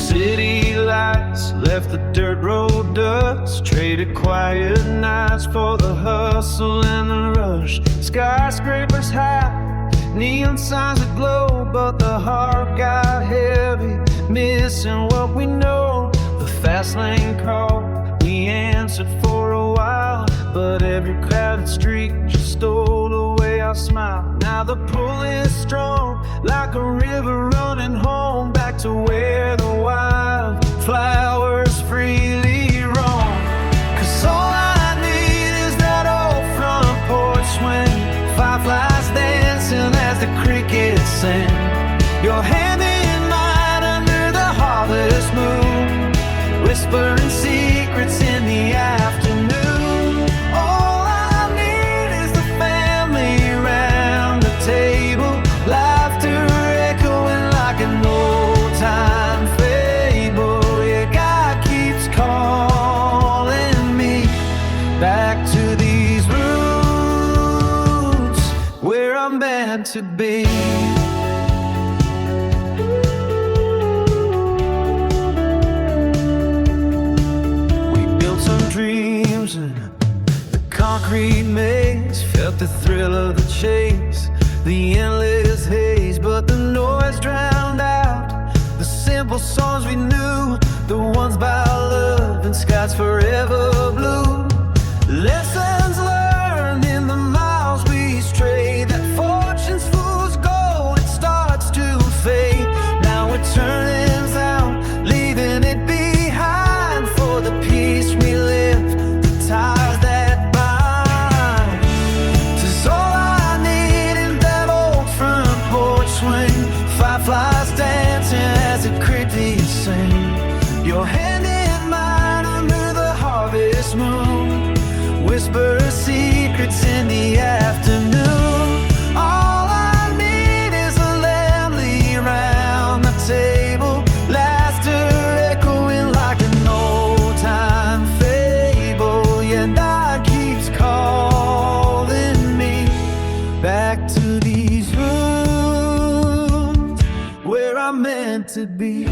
City lights left the dirt road dust, traded quiet nights for the hustle and the rush. Skyscrapers high, neon signs that glow, but the heart got heavy, missing what we know. The fast lane called, we answered for a while, but every crowded street just stole away our smile. Now the pull is strong, like a river running home, back to where the wild flowers freely roam. 'Cause all I need is that old front porch swing, fireflies dancing as the crickets sing, your hand in mine under the harvest moon, whispering secrets in the afternoon. All I need is the family around the table, laughter echoing like an old-time fable. Yeah, God keeps calling me back to these roots where I'm meant to be. Dreams and the concrete maze, felt the thrill of the chase, the endless haze, but the noise drowned out the simple songs we knew, the ones about love and skies forever blue. Lessons learned in the miles we strayed, that fortune's fool's gold, it starts to fade. Now we're turning out, leaving it behind for the peace we live, the ties that bind. 'Tis all I need in that old front porch swing, fireflies dancing as the crickets sing, your hand in mine under the harvest moon, whisper secrets in the afternoon. All I need is a family around the table, laughter echoing like an old-time fable. Yeah, God keeps calling me back to these roots where I'm meant to be.